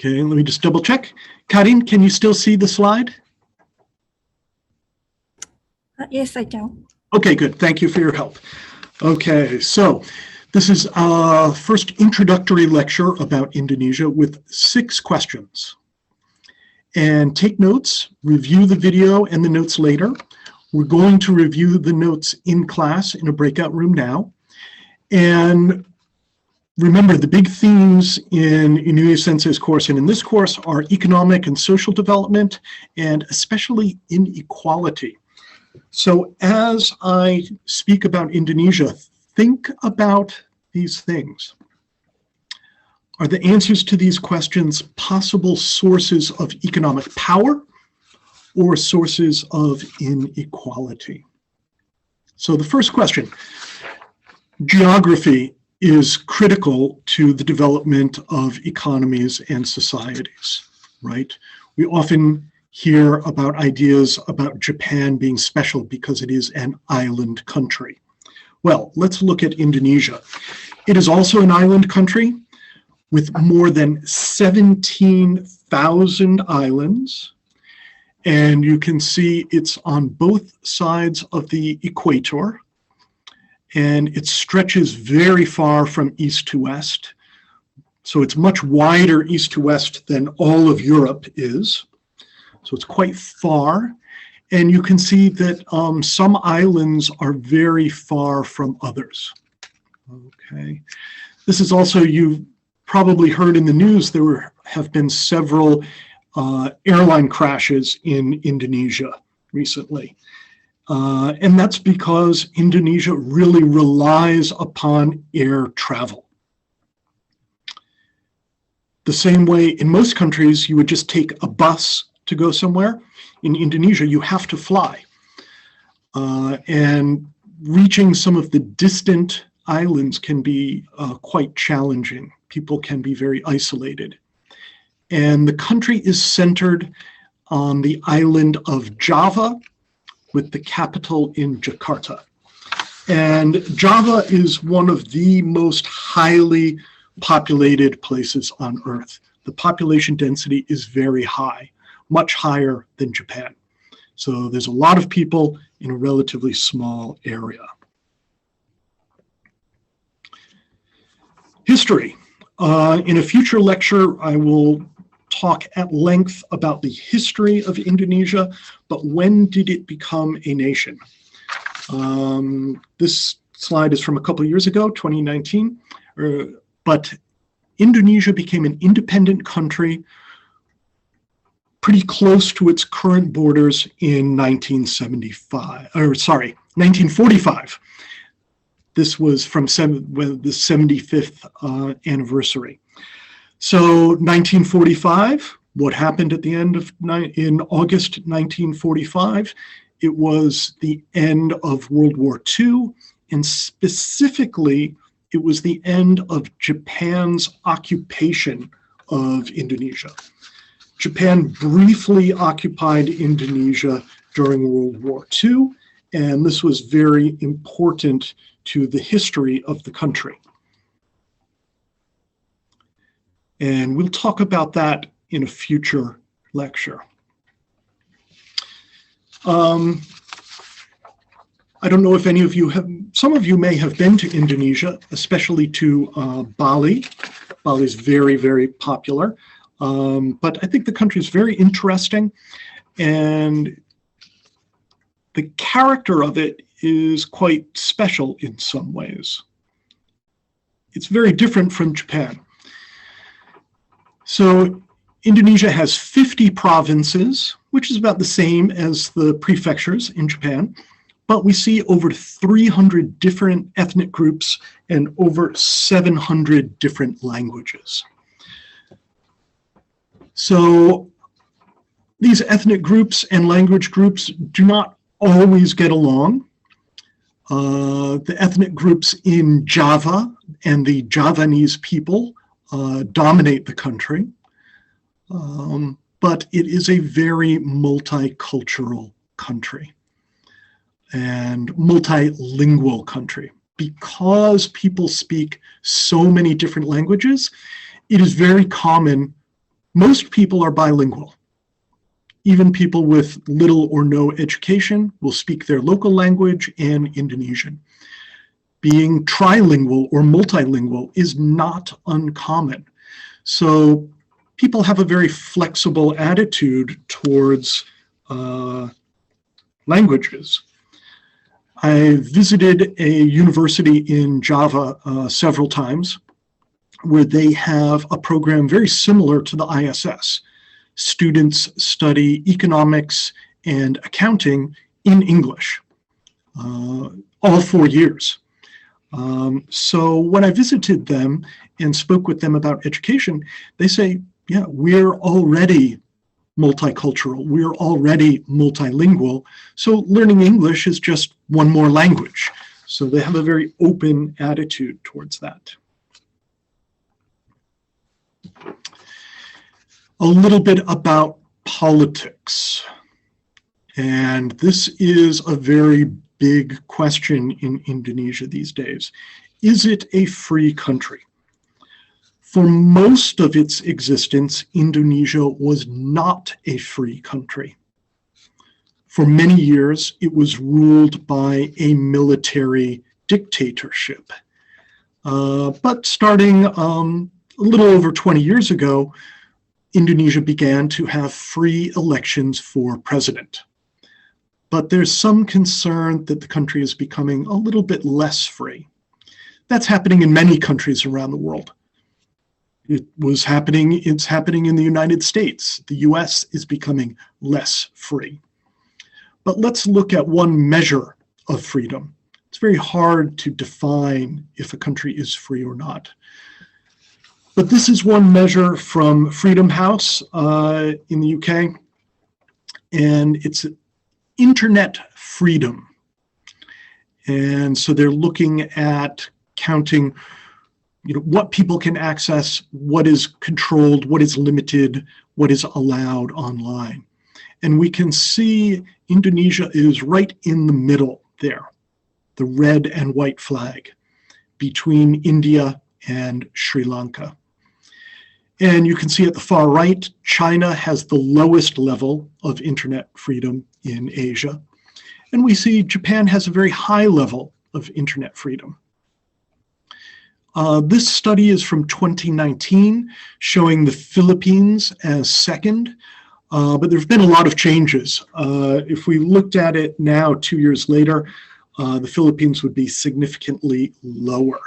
Okay, let me just double check. Karin, can you still see the slide? Yes, I can. Okay, good. Thank you for your help. Okay, so this is our first introductory lecture about Indonesia with 6 questions. And take notes, review the video and the notes later. We're going to review the notes in class in a breakout room now. And remember, the big themes in Inouye Sensei's course and in this course are economic and social development, and especially inequality. So as I speak about Indonesia, think about these things. Are the answers to these questions possible sources of economic power or sources of inequality? So the first question, geography is critical to the development of economies and societies, right? We often hear about ideas about Japan being special because it is an island country. Well, let's look at Indonesia. It is also an island country with more than 17,000 islands. And you can see it's on both sides of the equator. And it stretches very far from east to west. So it's much wider east to west than all of Europe is. So it's quite far. And you can see that some islands are very far from others. Okay. This is also, you've probably heard in the news, there have been several airline crashes in Indonesia recently. And that's because Indonesia really relies upon air travel. The same way in most countries, you would just take a bus to go somewhere. In Indonesia, you have to fly. And reaching some of the distant islands can be quite challenging. People can be very isolated. And the country is centered on the island of Java, with the capital in Jakarta. And Java is one of the most highly populated places on Earth. The population density is very high, much higher than Japan. So there's a lot of people in a relatively small area. History. In a future lecture, I will talk at length about the history of Indonesia, but when did it become a nation? This slide is from a couple of years ago, 2019, but Indonesia became an independent country pretty close to its current borders in 1945. This was from the 75th anniversary. So 1945, what happened at the end of, in August 1945? It was the end of World War II, and specifically, it was the end of Japan's occupation of Indonesia. Japan briefly occupied Indonesia during World War II, and this was very important to the history of the country. And we'll talk about that in a future lecture. I don't know if any of you have, some of you may have been to Indonesia, especially to Bali. Bali is very, very popular. But I think the country is very interesting, and the character of it is quite special in some ways. It's very different from Japan. So Indonesia has 50 provinces, which is about the same as the prefectures in Japan, but we see over 300 different ethnic groups and over 700 different languages. So these ethnic groups and language groups do not always get along. The ethnic groups in Java and the Javanese people dominate the country, but it is a very multicultural country and multilingual country. Because people speak so many different languages, it is very common Most people are bilingual. Even people with little or no education will speak their local language and Indonesian. Being trilingual or multilingual is not uncommon. So people have a very flexible attitude towards languages. I visited a university in Java several times where they have a program very similar to the ISS. Students study economics and accounting in English, all 4 years. So when I visited them and spoke with them about education, they say, yeah, we're already multicultural, we're already multilingual, so learning English is just one more language. So they have a very open attitude towards that. A little bit about politics. And this is a very big question in Indonesia these days. Is it a free country? For most of its existence, Indonesia was not a free country. For many years, it was ruled by a military dictatorship. But starting a little over 20 years ago, Indonesia began to have free elections for president. But there's some concern that the country is becoming a little bit less free. That's happening in many countries around the world. It's happening in the United States. The US is becoming less free. But let's look at one measure of freedom. It's very hard to define if a country is free or not. But this is one measure from Freedom House in the UK, and it's internet freedom. And so they're looking at counting, what people can access, what is controlled, what is limited, what is allowed online. And we can see Indonesia is right in the middle there, the red and white flag between India and Sri Lanka. And you can see at the far right, China has the lowest level of internet freedom in Asia. And we see Japan has a very high level of internet freedom. This study is from 2019, showing the Philippines as second, but there's been a lot of changes. If we looked at it now, 2 years later, the Philippines would be significantly lower.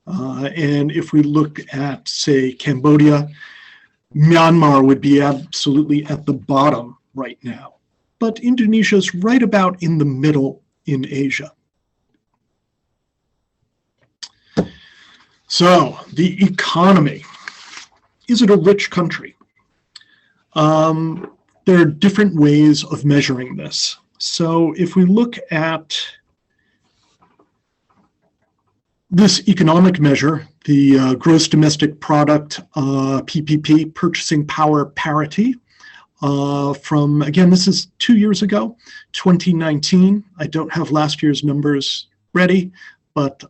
And if we look at, say, Cambodia, Myanmar would be absolutely at the bottom right now. But Indonesia is right about in the middle in Asia. So, the economy. Is it a rich country? There are different ways of measuring this. So, if we look at this economic measure, the gross domestic product, PPP, purchasing power parity, from, again, this is 2 years ago, 2019. I don't have last year's numbers ready, but,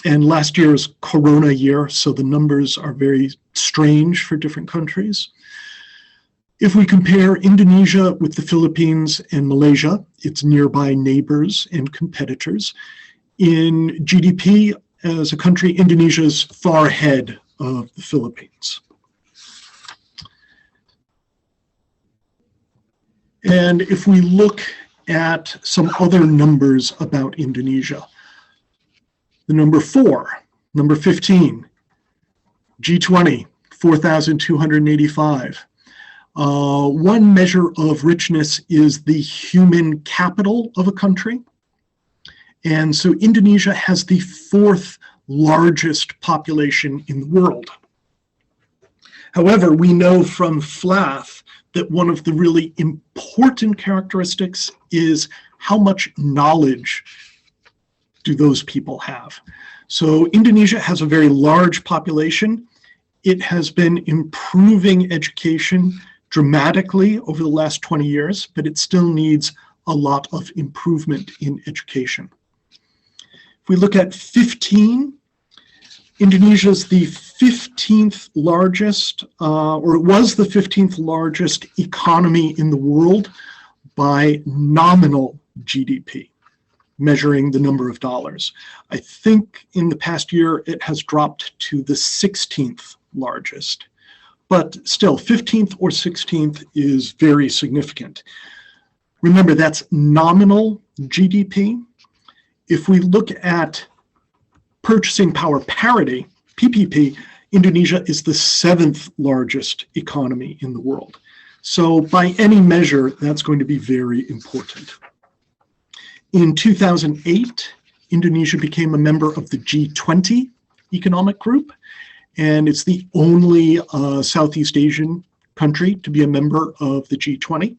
and last year's Corona year, so the numbers are very strange for different countries. If we compare Indonesia with the Philippines and Malaysia, its nearby neighbors and competitors, in GDP as a country, Indonesia is far ahead of the Philippines. And if we look at some other numbers about Indonesia, the number 4, number 15, G20, 4,285. One measure of richness is the human capital of a country. And so Indonesia has the 4th largest population in the world. However, we know from FLAF that one of the really important characteristics is how much knowledge do those people have. So Indonesia has a very large population. It has been improving education dramatically over the last 20 years, but it still needs a lot of improvement in education. If we look at 15, Indonesia is the 15th largest, or it was the 15th largest economy in the world by nominal GDP, measuring the number of dollars. I think in the past year it has dropped to the 16th largest, but still 15th or 16th is very significant. Remember, that's nominal GDP. If we look at purchasing power parity, PPP, Indonesia is the 7th largest economy in the world. So by any measure, that's going to be very important. In 2008, Indonesia became a member of the G20 economic group, and it's the only Southeast Asian country to be a member of the G20.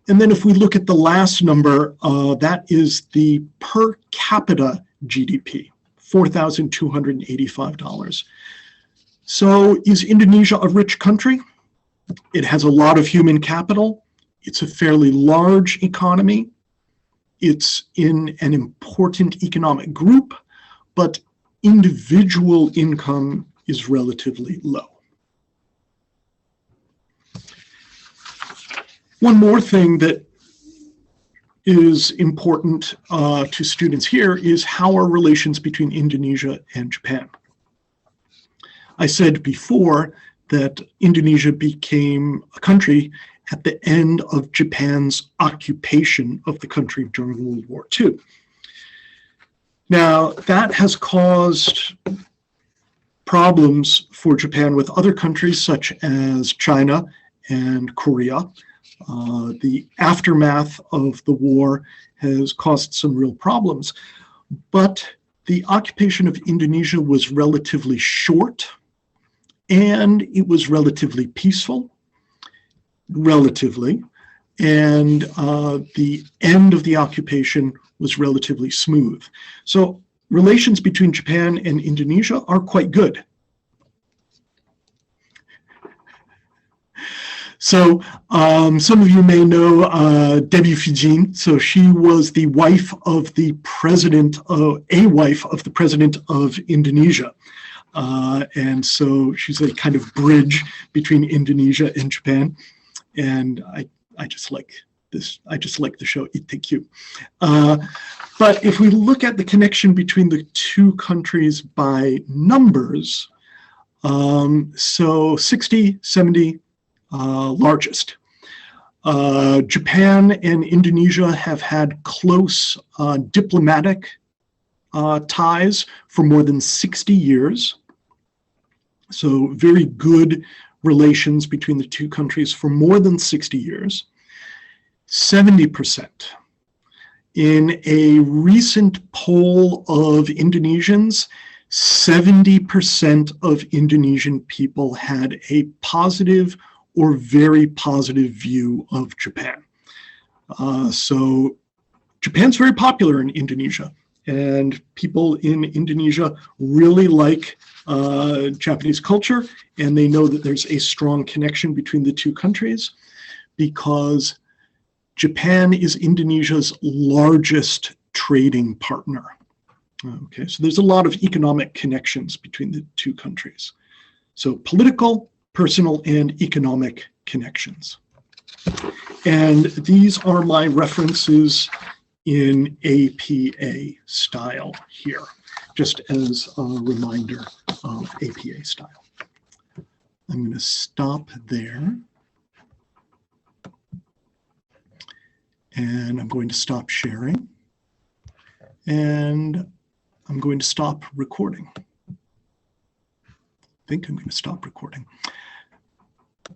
And then if we look at the last number, that is the per capita GDP, $4,285. So is Indonesia a rich country? It has a lot of human capital. It's a fairly large economy. It's in an important economic group, but individual income is relatively low. One more thing that is important to students here is how are relations between Indonesia and Japan. I said before that Indonesia became a country at the end of Japan's occupation of the country during World War II. Now, that has caused problems for Japan with other countries such as China and Korea. The aftermath of the war has caused some real problems, but the occupation of Indonesia was relatively short, and it was relatively peaceful, and the end of the occupation was relatively smooth. So relations between Japan and Indonesia are quite good. So some of you may know Debbie Fujin. So she was the wife of the president, a wife of the president of Indonesia. And so she's a kind of bridge between Indonesia and Japan. And I just like this. I just like the show IITW. But if we look at the connection between the two countries by numbers, so 60, 70, largest. Japan and Indonesia have had close diplomatic ties for more than 60 years. So very good relations between the two countries for more than 60 years. 70%. In a recent poll of Indonesians, 70% of Indonesian people had a positive or very positive view of Japan. So Japan's very popular in Indonesia, and people in Indonesia really like Japanese culture, and they know that there's a strong connection between the two countries because Japan is Indonesia's largest trading partner. Okay, so there's a lot of economic connections between the two countries. So political, personal, and economic connections. And these are my references in APA style here, just as a reminder of APA style. I'm going to stop there. And I'm going to stop sharing. And I'm going to stop recording. I think I'm going to stop recording.